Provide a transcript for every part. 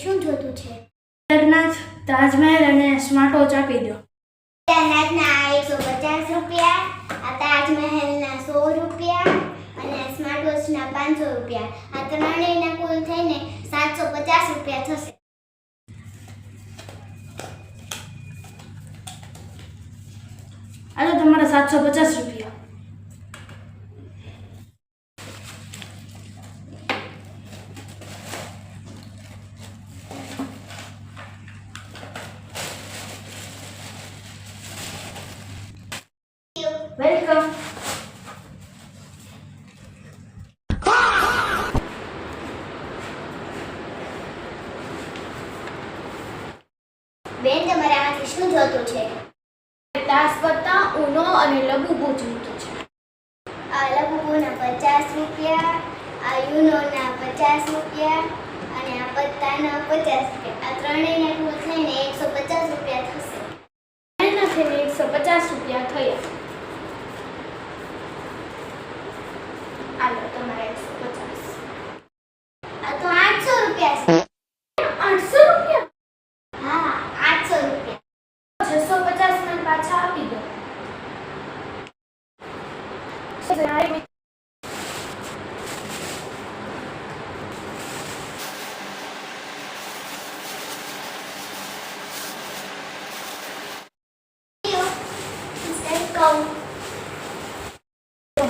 શું જોતું છે? કેદારનાથ, તાજમહેલ અને સ્માર્ટ વોચ આપી દો. કેદારનાથના 150 રૂપિયા, આ તાજમહેલના 100 રૂપિયા અને સ્માર્ટ વોચના 500 રૂપિયા. આ ત્રણેયના કુલ થઈને 750 રૂપિયા થશે. આ તો તમારા 750 રૂપિયા. વેલકમ. બેન, તમારે આમાંથી શું જોતું છે? તાશ પત્તા, ઉનો અને લઘુગુ જોઈતું છે. આ લઘુગુના 50 રૂપિયા, આ યુનોના 50 રૂપિયા અને આ પત્તાના 50 રૂપિયા. આ ત્રણેયના કુલ થઈને 150 રૂપિયા થશે. એના થઈને 150 રૂપિયા થયા. આલો તમારા 150. આ તો 800 રૂપિયા છે. 800 રૂપિયા? હા, 800 રૂપિયા. 650 મને પાછા આપી દો.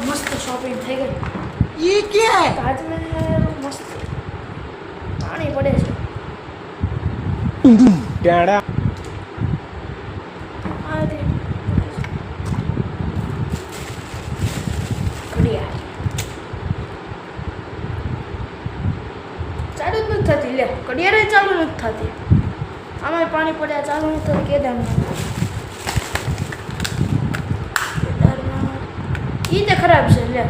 મસ્ત શોપિંગ થઈ ગઈ. ये क्या है? તાજમહેલ મસ્ત પાણી પડે છે. टेढ़ा આ તે ઘડિયાળ ચાલુ જ નથી થતી. લે, ઘડિયાળ ચાલુ નથી થતી. આમાં પાણી પડ્યા ચાલુ નથી થતું. કેદારનાથ ઈ તે ખરાબ છે. લે,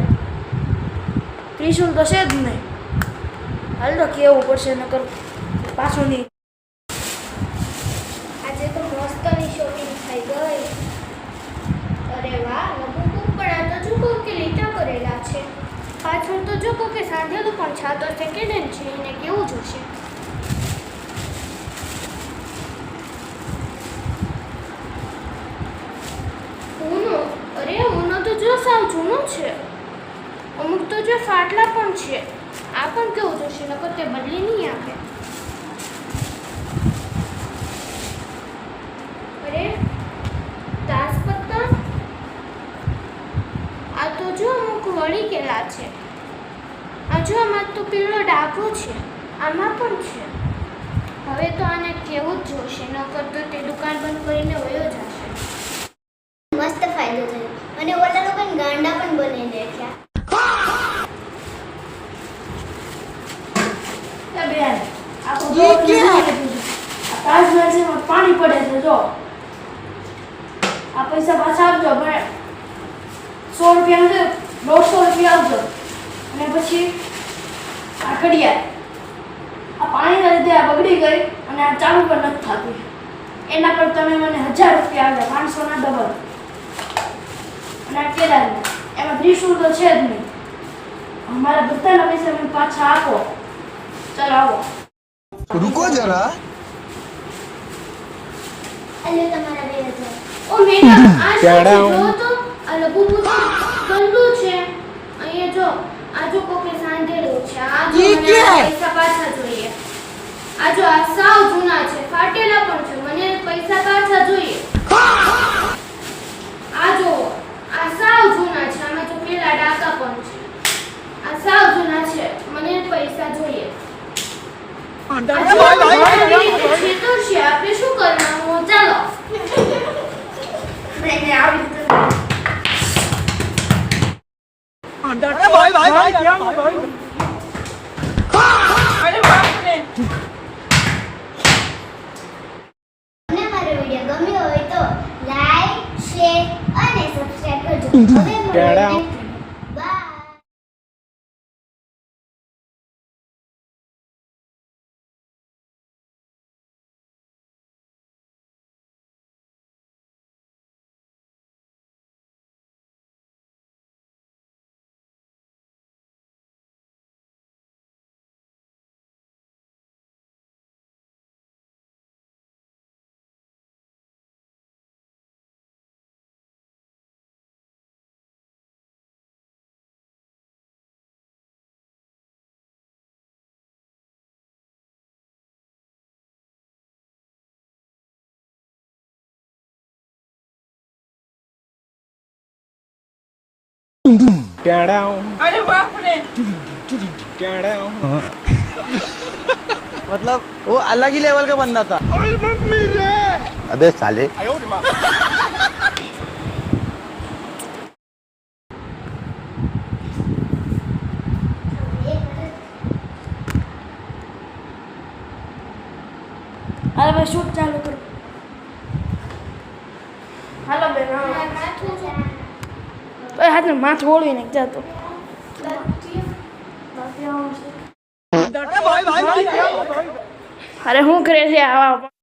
ત્રિશુલ તો છે જ નહીં. હાલ તો કેવું પડશે, નકર પાછું નહીં. આજે તો મસ્તની શોપિંગ થઈ ગઈ. અરે વાહ, લઘુગુ પણ આ તો જો કે લીટા કરેલા છે. પાછળ તો જો કે સાંધેલું પણ છે. આ તો સેકન્ડ હેન્ડ છે. એને કેવું જોશે? ઉનો, અરે ઉનો તો જો સાવ જૂનો છે. અમુક તો જો ફાટલા પણ છે. આ પણ કેવું જોશે? નકર તે બદલી નહીં આપે. અરે તાશ પત્તા, આ તો જો અમુક વળી ગયેલા છે. આ જો આમાં તો પેલો ડાઘો છે. આમાં પણ છે. હવે તો આને કેવું જ જોશે. નકર તો તે દુકાન બંધ કરીને વયો જશે. મસ્ત ફાયદો થયો. અને ઓલા લોકોને ગાંડા પણ બનાવી નાખ્યા. બેન, આ તો ये क्या है? આ તાજમહેલ છે, એમાં પાણી પડે છે. જો આ પૈસા પાછા આપજો. ભાઈ 100 રૂપિયા નથી, 150 રૂપિયા આપજો. અને પછી આ ઘડિયાળ, આ પાણીના લીધે આ બગડી ગઈ અને આ ચાલુ પણ નથી થતી. એના પર તમે મને 1000 રૂપિયા આપજો. 500 ના ડબલ. અને આ કેદારનાથ, એમાં ત્રિશુલ તો છે જ નહીં. અમારા બધાના પૈસા મને પાછા આપો. ચાલો આવો. रुको जरा અલ્યો તમારા 2000. ઓ મેડમ, આ શું છે? કેળા જો તો આ લઘુગુ ગંદુ છે. અહીંયા જો, આ જો કોકે સાંધેલું છે. આ જો ઈ મને ક્યાં? પૈસા પાછા જોઈએ. આ જો આ સાવ જૂના છે, ફાટેલા પણ છે. મને પૈસા પાછા જોઈએ. આ જો આ સાવ જૂના છે. આમાં જો પેલા ડાકા પણ છે. આ સાવ જૂના છે. મને પૈસા જોઈએ. આ જો છેતરશે. આપણે શું કરવાનું? ચાલો. નહીં, આવી રીતે भाई भाई भाई क्या भाई તમને મારો વિડિયો ગમ્યો હોય તો લાઈક, શેર અને સબસ્ક્રાઇબ કરજો. હવે મળીએ કેળા. next मतलब वो अलग ही लेवल का बंदा था। अबे साले અરે ભાઈ શૂટ ચાલુ કરો. હાલો બેન હાલો. માથું છે. એ હાથને માથું ઓળવી નાખ જાતો. અરે શું કરે છે આવા